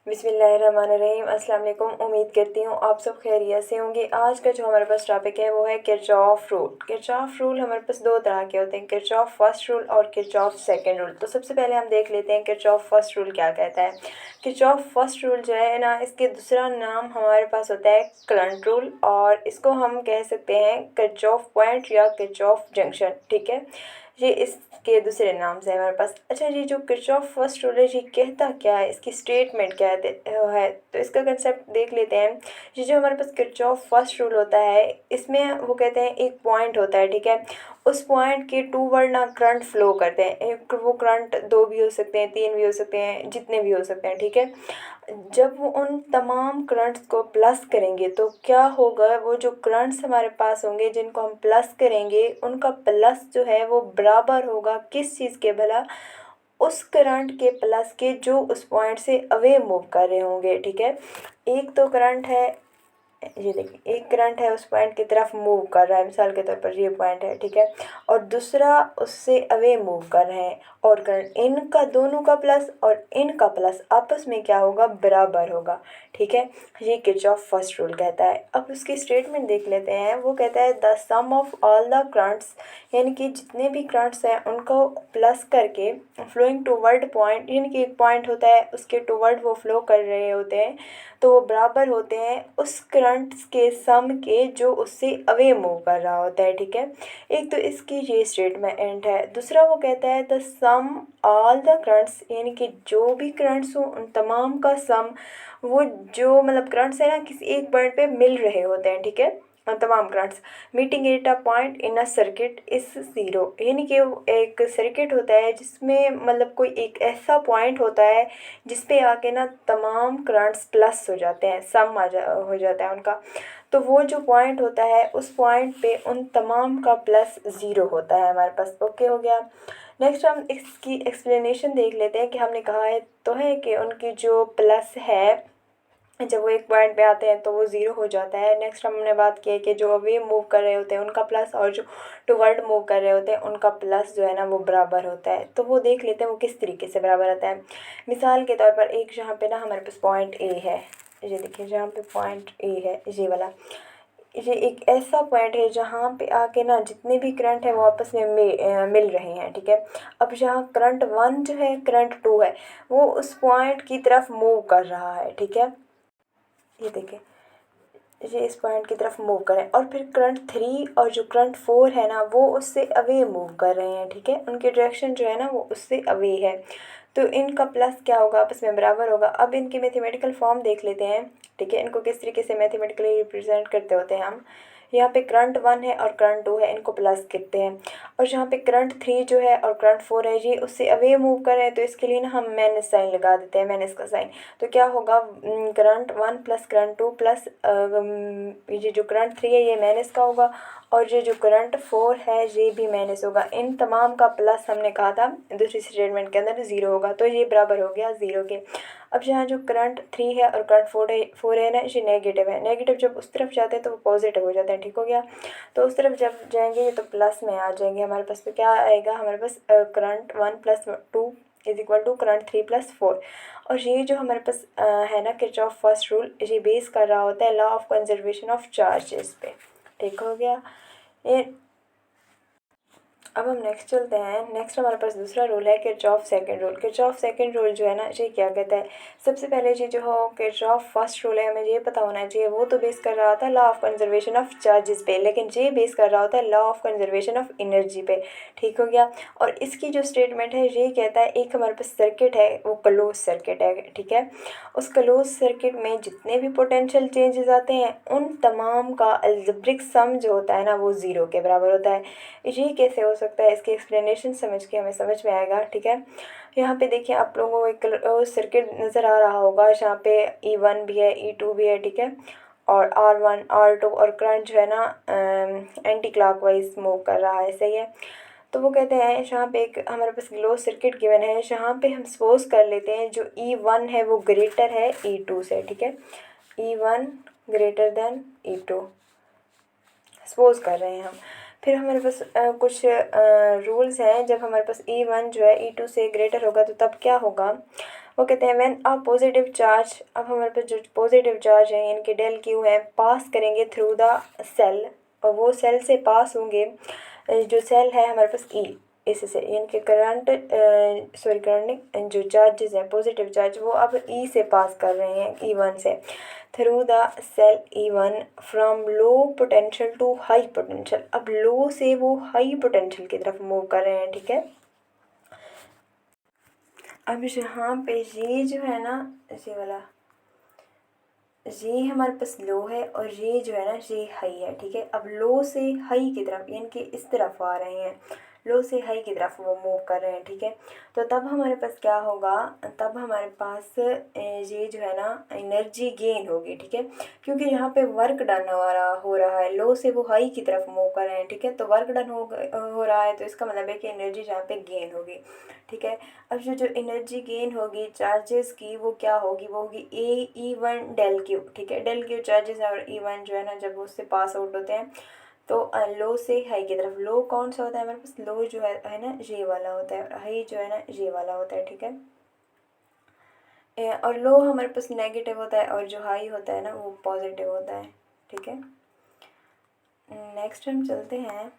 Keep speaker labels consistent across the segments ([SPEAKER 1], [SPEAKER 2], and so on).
[SPEAKER 1] बिस्मिल्लाहिर्रहमानिर्रहीम। अस्सलाम वालेकुम। उम्मीद करती हूँ आप सब खैरियत से होंगे। आज का जो हमारे पास टॉपिक है वो है किरचॉफ रूल। किरचॉफ रूल हमारे पास दो तरह के होते हैं, किरचॉफ फर्स्ट रूल और किरचॉफ सेकंड रूल। तो सबसे पहले हम देख लेते हैं किरचॉफ फर्स्ट रूल क्या कहता है। किरचॉफ फर्स्ट रूल जो है ना, इसके दूसरा नाम हमारे पास होता है करंट रूल, और इसको हम कह सकते हैं किरचॉफ पॉइंट या किरचॉफ जंक्शन। ठीक है, ये इसके दूसरे नाम से है हमारे पास। अच्छा, ये जो किरचॉफ फर्स्ट रूल है ये कहता क्या है, इसकी स्टेटमेंट क्या है, तो इसका कंसेप्ट देख लेते हैं। ये जो हमारे पास किरचॉफ फर्स्ट रूल होता है, इसमें वो कहते हैं एक पॉइंट होता है, ठीक है, उस पॉइंट के टू वर्ड ना करंट फ्लो करते हैं। वो करंट दो भी हो सकते हैं, तीन भी हो सकते हैं, जितने भी हो सकते हैं, ठीक है। जब वो उन तमाम करंट्स को प्लस करेंगे तो क्या होगा, वो जो करंट्स हमारे पास होंगे जिनको हम प्लस करेंगे उनका प्लस जो है वो बराबर होगा किस चीज़ के, भला उस करंट के प्लस के जो उस पॉइंट से अवे मूव कर रहे होंगे। ठीक है, एक तो करंट है, ये देखिए एक करंट है उस पॉइंट की तरफ मूव कर रहा है, मिसाल के तौर पर ये पॉइंट है, ठीक है, और दूसरा उससे अवे मूव कर रहे हैं, और करंट इनका दोनों का प्लस और इनका प्लस आपस में क्या होगा, बराबर होगा। ठीक है, ये किरचॉफ फर्स्ट रूल कहता है। अब उसकी स्टेटमेंट देख लेते हैं। वो कहता है the sum of all the currents, यानी कि जितने भी करंट्स हैं उनको प्लस करके फ्लोइंग टूवर्ड पॉइंट, यानी कि एक पॉइंट होता है उसके टूवर्ड वो फ्लो कर रहे होते हैं, तो वो बराबर होते हैं उस करंट्स के सम के जो उससे अवे मूव कर रहा होता है। ठीक है, एक तो इसकी ये स्टेटमेंट है। दूसरा वो कहता है the sum all the currents, यानी कि जो भी करंट्स हो उन तमाम का सम, वो जो मतलब करंट्स है ना किसी एक पॉइंट पे मिल रहे होते हैं, ठीक है, तमाम currents meeting at a point in a circuit is zero, यानी कि एक सर्किट होता है जिसमें मतलब कोई एक ऐसा पॉइंट होता है जिस पे आके ना तमाम करंट्स प्लस हो जाते हैं, सम हो जाता है उनका। तो वो जो पॉइंट होता है उस पॉइंट पे उन तमाम का प्लस ज़ीरो होता है हमारे पास। ओके हो गया। नेक्स्ट हम इसकी एक्सप्लेनेशन देख लेते हैं कि हमने कहा है तो है कि उनकी जो प्लस है जब वो एक पॉइंट पे आते हैं तो वो ज़ीरो हो जाता है। नेक्स्ट हमने बात की है कि जो अवे मूव कर रहे होते हैं उनका प्लस, और जो टुवर्ड मूव कर रहे होते हैं उनका प्लस जो है ना वो बराबर होता है। तो वो देख लेते हैं वो किस तरीके से बराबर आता है। मिसाल के तौर पर एक जहाँ पे ना हमारे पास पॉइंट ए है, ये देखिए जहाँ पे पॉइंट ए है ये वाला, ये एक ऐसा पॉइंट है जहाँ पे आके ना जितने भी करंट है वो आपस में मिल रहे हैं। ठीक है, अब जहाँ करंट वन जो है, करंट टू है, वो उस पॉइंट की तरफ मूव कर रहा है। ठीक है, ये देखिए ये इस पॉइंट की तरफ मूव करें, और फिर करंट थ्री और जो करंट फोर है ना वो उससे अवे मूव कर रहे हैं। ठीक है, उनकी डायरेक्शन जो है ना वो उससे अवे है, तो इनका प्लस क्या होगा, आपस में बराबर होगा। अब इनकी मैथमेटिकल फॉर्म देख लेते हैं। ठीक है, इनको किस तरीके से मैथमेटिकली रिप्रेजेंट करते होते हैं हम। यहाँ पे करंट वन है और करंट टू है, इनको प्लस करते हैं, और जहाँ पे करंट थ्री जो है और करंट फोर है ये उससे अवे मूव कर रहे हैं, तो इसके लिए ना हम माइनस साइन लगा देते हैं, माइनस का साइन। तो क्या होगा, current one plus current two plus ये जो करंट थ्री है ये माइनस का होगा, और ये जो करंट फोर है ये भी माइनस होगा। इन तमाम का प्लस हमने कहा था दूसरी स्टेटमेंट के अंदर ज़ीरो होगा, तो ये बराबर हो गया ज़ीरो के। अब यहाँ जो करंट थ्री है और करंट फोर है ना, ये नेगेटिव है। नेगेटिव जब उस तरफ जाते हैं तो वो पॉजिटिव हो जाते हैं। ठीक हो गया, तो उस तरफ जब जाएंगे ये तो प्लस में आ जाएंगे हमारे पास। तो क्या आएगा हमारे पास, current one plus two is equal to current three plus four. और ये जो हमारे पास है ना किरचॉफ फर्स्ट रूल, ये बेस कर रहा होता है law of conservation of charges पे। ठीक हो गया ये। अब हम नेक्स्ट चलते हैं। नेक्स्ट हमारे पास दूसरा रूल है Kirchhoff second rule. Kirchhoff second rule जो है ना ये क्या कहता है, सबसे पहले ये जो हो किरचॉफ फर्स्ट रूल है हमें ये पता होना चाहिए, वो तो बेस कर रहा होता है law of conservation of charges पे, लेकिन ये बेस कर रहा होता है law of conservation of energy पे। ठीक हो गया, और इसकी जो स्टेटमेंट है ये कहता है एक हमारे पास सर्किट है वो क्लोज सर्किट है। ठीक है, उस क्लोज सर्किट में जितने भी पोटेंशियल चेंजेस आते हैं उन तमाम का अलजेब्रिक सम जो होता है ना वो ज़ीरो के बराबर होता है। ये कैसे हो सकता है, इसकी एक्सप्लेनेशन समझ के हमें समझ में आएगा। ठीक है, यहाँ पे देखिए आप लोगों को एक सर्किट नज़र आ रहा होगा जहाँ पे E1 भी है, E2 भी है, ठीक है, और R1 R2, और करंट जो है ना एंटी क्लॉकवाइज मूव कर रहा है, सही है। तो वो कहते हैं जहाँ पे एक हमारे पास क्लोज सर्किट गिवन है, जहाँ पे हम सपोज कर लेते हैं जो E1 है वो ग्रेटर है E2 से। ठीक है, E1 greater than E2 suppose कर रहे हैं हम। फिर हमारे पास कुछ रूल्स हैं, जब हमारे पास E1 जो है E2 से ग्रेटर होगा तो तब क्या होगा, वो कहते हैं व्हेन अ पॉजिटिव चार्ज, अब हमारे पास जो पॉजिटिव चार्ज है यानी कि डेल क्यू है, पास करेंगे थ्रू द सेल, और वो सेल से पास होंगे, जो सेल है हमारे पास ई, इससे यानी कि करंट जो चार्जेस हैं पॉजिटिव चार्ज वो अब ई से पास कर रहे हैं, E1 से, through the cell E1 from low potential to high potential. अब लो से वो हाई पोटेंशियल की तरफ मूव कर रहे हैं, ठीक है। अब यहाँ पे ये जो है ना, ये वाला ये हमारे पास लो है और ये जो है ना ये हाई है, ठीक है। अब लो से हाई की तरफ यानी कि इस तरफ आ रहे हैं, लो से हाई की तरफ वो मूव कर रहे हैं, ठीक है। तो तब हमारे पास क्या होगा, तब हमारे पास ये जो है ना एनर्जी गेन होगी, ठीक है, क्योंकि यहाँ पे वर्क डन हो रहा है, लो से वो हाई की तरफ मूव कर रहे हैं, ठीक है। तो वर्क डन हो रहा है, तो इसका मतलब है कि एनर्जी यहाँ पे गेन होगी, ठीक है। अब जो एनर्जी गेन होगी चार्जेस की वो क्या होगी, वो होगी E1 डेल क्यू, ठीक है। डेल क्यू चार्जेस और E1 जो है ना जब उससे पास आउट होते हैं तो लो से हाई की तरफ, लो कौन सा होता है हमारे पास, लो जो है ना ये वाला होता है, और हाई जो है ना ये वाला होता है, ठीक है। और लो हमारे पास नेगेटिव होता है और जो हाई होता है ना वो पॉजिटिव होता है, ठीक है। नेक्स्ट हम चलते हैं,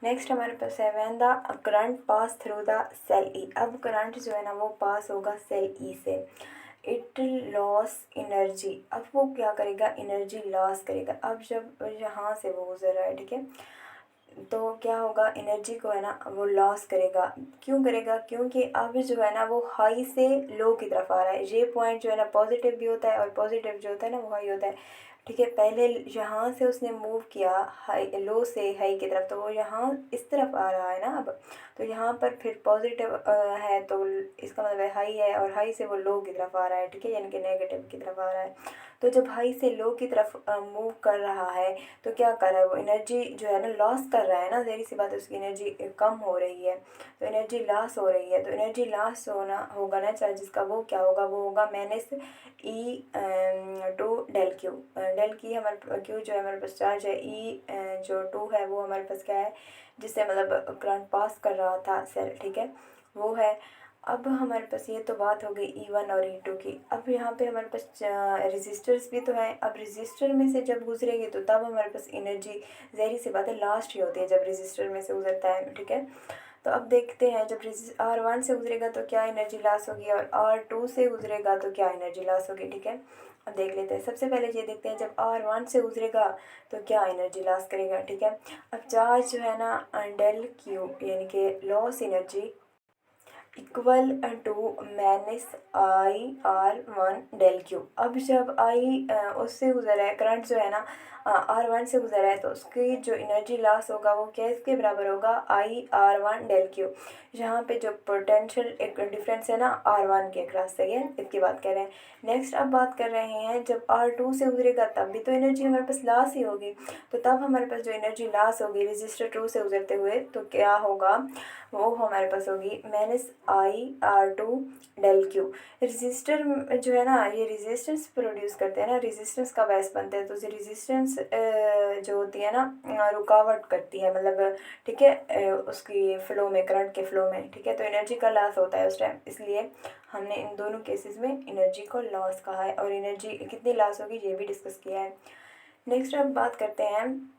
[SPEAKER 1] नेक्स्ट हमारे पास है when the current pass through the cell E. अब करंट जो है ना वो पास होगा सेल ई से, इट लॉस एनर्जी। अब वो क्या करेगा, एनर्जी लॉस करेगा। अब जब यहाँ से वो गुजर रहा है, ठीक है, तो क्या होगा, एनर्जी को है ना वो लॉस करेगा। क्यों करेगा, क्योंकि अब जो है ना वो हाई से लो की तरफ आ रहा है। ये पॉइंट जो है ना पॉजिटिव भी होता है और पॉजिटिव जो होता है ना वो हाई होता है, ठीक है। पहले यहाँ से उसने मूव किया हाई, लो से हाई की तरफ, तो वो यहाँ इस तरफ आ रहा है ना अब, तो यहाँ पर फिर पॉजिटिव है तो इसका मतलब है हाई है, और हाई से वो लो की तरफ आ रहा है, ठीक है, यानी कि नेगेटिव की तरफ आ रहा है। तो जब हाई से लो की तरफ मूव कर रहा है तो क्या कर रहा है, वो एनर्जी जो है ना लॉस कर रहा है ना, ज़ाहिर सी बात है उसकी एनर्जी कम हो रही है, तो एनर्जी लॉस हो रही है। तो एनर्जी लॉस होना होगा ना चार्जेस का, वो क्या होगा, वो होगा minus E2 del Q. Del की हमारे क्यू जो है हमारे पास चार्ज है, जो 2 है वो हमारे पास क्या है, जिससे मतलब करंट पास कर रहा था सेल, ठीक है, वो है। अब हमारे पास ये तो बात हो गई E1 और E2 की। अब यहाँ पे हमारे पास रेजिस्टर्स भी तो हैं। अब रेजिस्टर में से जब गुजरेगी तो तब हमारे पास एनर्जी ज़ाहिर सी बात है लास्ट ही होती है जब रेजिस्टर में से गुजरता है, ठीक है। तो अब देखते हैं जब R1 से गुजरेगा तो क्या एनर्जी लॉस होगी और R2 से गुजरेगा तो क्या एनर्जी लॉस होगी, ठीक है। अब देख लेते हैं, सबसे पहले ये देखते हैं जब R1 से गुजरेगा तो क्या एनर्जी लॉस करेगा, ठीक है। अब चार्ज जो है ना डेल क्यू यानी कि loss energy equal to minus IR1 del Q. अब जब आई उससे गुजर है, करंट जो है ना R1 से गुजरा है, तो उसकी जो एनर्जी लॉस होगा वो क्या इसके बराबर होगा, IR1 डेल क्यू। यहाँ पे जो पोटेंशियल एक डिफरेंस है ना R1 के अक्रॉस, सही है, इसकी बात कर रहे हैं। नेक्स्ट अब बात कर रहे हैं जब R2 से गुजरेगा तब भी तो एनर्जी हमारे पास लॉस ही होगी, तो तब हमारे पास जो एनर्जी लॉस होगी रजिस्टर 2 से गुजरते हुए तो क्या होगा, वो हमारे पास होगी minus IR2 del Q. Register जो है ना ये रेजिस्टेंस प्रोड्यूस करते हैं ना, रेजिस्टेंस का बेस बनते हैं, तो रेजिस्टेंस जो होती है ना रुकावट करती है, मतलब ठीक है उसकी फ़्लो में, करंट के फ़्लो में, ठीक है। तो एनर्जी का लॉस होता है उस टाइम, इसलिए हमने इन दोनों केसेस में एनर्जी को लॉस कहा है, और एनर्जी कितनी लॉस होगी ये भी डिस्कस किया है। नेक्स्ट अब बात करते हैं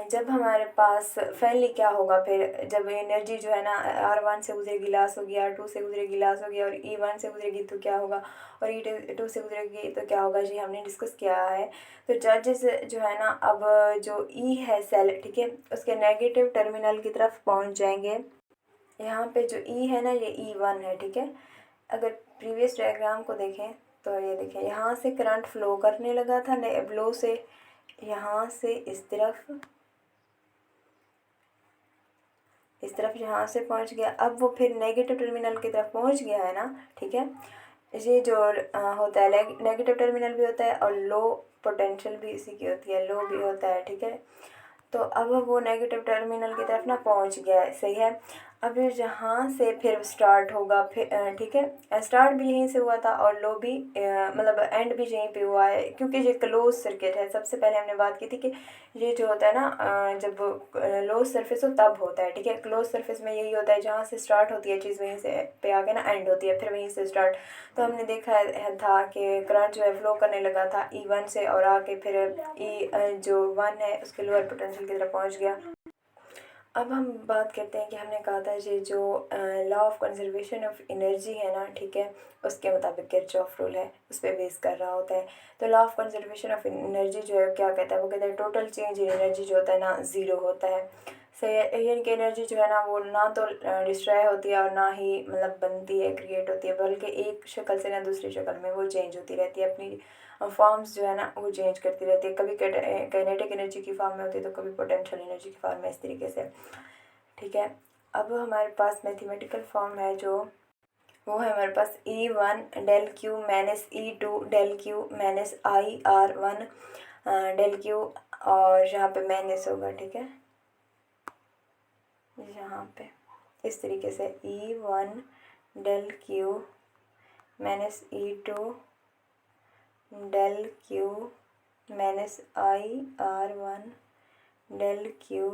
[SPEAKER 1] जब हमारे पास फाइनली क्या होगा, फिर जब एनर्जी जो है ना R1 से गुजरेगी लॉस होगी, R2 से गुजरेगी लॉस होगी, और E1 से गुजरेगी तो क्या होगा, और E2 से गुजरेगी तो क्या होगा, जी हमने डिस्कस किया है। तो चार्जेस जो है ना अब जो E है सेल, ठीक है, उसके नेगेटिव टर्मिनल की तरफ पहुंच जाएंगे। यहाँ पे जो E है ना ये E1 है, ठीक है। अगर प्रीवियस डायग्राम को देखें तो ये देखें यहाँ से करंट फ्लो करने लगा था लो से, यहाँ से इस तरफ यहाँ से पहुँच गया, अब वो फिर नेगेटिव टर्मिनल की तरफ पहुँच गया है ना, ठीक है। ये जो होता है नेगेटिव टर्मिनल भी होता है और लो पोटेंशियल भी इसी की होती है, लो भी होता है, ठीक है। तो अब वो नेगेटिव टर्मिनल की तरफ ना पहुँच गया है, सही है। अब जहाँ से फिर स्टार्ट होगा, फिर ठीक है, स्टार्ट भी यहीं से हुआ था और लो भी मतलब एंड भी यहीं पे हुआ है, क्योंकि ये क्लोज सर्किट है। सबसे पहले हमने बात की थी कि ये जो होता है ना जब क्लोज सरफेस हो तब होता है, ठीक है। क्लोज सरफेस में यही होता है, जहाँ से स्टार्ट होती है चीज़ वहीं से पे आके ना एंड होती है, फिर वहीं से स्टार्ट। तो हमने देखा था कि करंट जो है फ्लो करने लगा था E1 से और आके फिर जो 1 है उसके लोअर पोटेंशियल की तरफ पहुँच गया। अब हम बात करते हैं कि हमने कहा था ये जो law of conservation of energy है ना, ठीक है, उसके मुताबिक किरचॉफ रूल है, उस पर बेस कर रहा होता है। तो law of conservation of energy जो है क्या कहता है, वो कहता है टोटल चेंज इन एनर्जी जो होता है ना ज़ीरो होता है। सही है, यानी कि एनर्जी जो है ना वो ना तो डिस्ट्रॉय होती है और ना ही मतलब बनती है, क्रिएट होती है, बल्कि एक शक्ल से ना दूसरी शक्ल में वो चेंज होती रहती है, अपनी फॉर्म्स जो है ना वो चेंज करती रहती है। कभी काइनेटिक एनर्जी की फॉर्म में होती है तो कभी पोटेंशियल एनर्जी की फॉर्म में, इस तरीके से, ठीक है। अब हमारे पास मैथमेटिकल फॉर्म है जो वो है हमारे पास E1 del Q minus E2 del Q minus IR1 del Q, और यहाँ पे माइनस होगा, ठीक है, यहाँ पे इस तरीके से E1 del Q minus E2 del Q minus IR1 del Q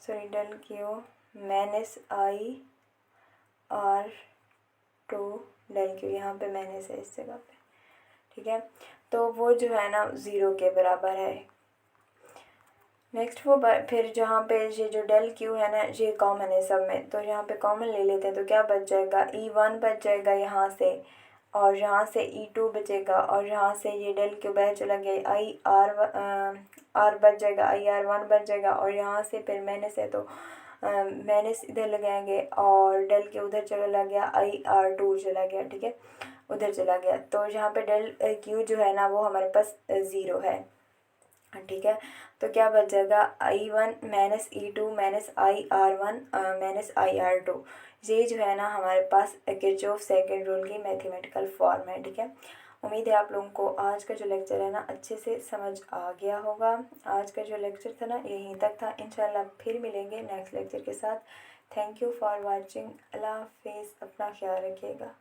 [SPEAKER 1] del Q minus IR2 del Q, यहाँ पे माइनस है इस जगह पे, ठीक है। तो वो जो है ना ज़ीरो के बराबर है। नेक्स्ट वो फिर जहाँ पे ये जो डेल क्यू है ना ये कॉमन है सब में, तो यहाँ पे कॉमन ले लेते हैं, तो क्या बच जाएगा, E1 बच जाएगा यहाँ से, और यहाँ से E2 बचेगा, और यहाँ से ये डेल क्यू बाहर चला गया, आर बच जाएगा, IR1 बच जाएगा, और यहाँ से फिर माइनस है तो माइनस इधर लगाएंगे, और डेल क्यू उधर चला गया, IR2 चला गया, ठीक है, उधर चला गया। तो यहाँ पे डेल क्यू जो है ना वो हमारे पास ज़ीरो है, ठीक है। तो क्या बच जाएगा, I1 minus E2 minus IR1 minus IR2, ये जो है ना हमारे पास किरचॉफ सेकंड रूल की मैथमेटिकल फॉर्म है, ठीक है। उम्मीद है आप लोगों को आज का जो लेक्चर है ना अच्छे से समझ आ गया होगा। आज का जो लेक्चर था ना यहीं तक था, इंशाल्लाह फिर मिलेंगे नेक्स्ट लेक्चर के साथ। Thank you for watching. अल्लाह हाफिज़, अपना ख्याल रखिएगा।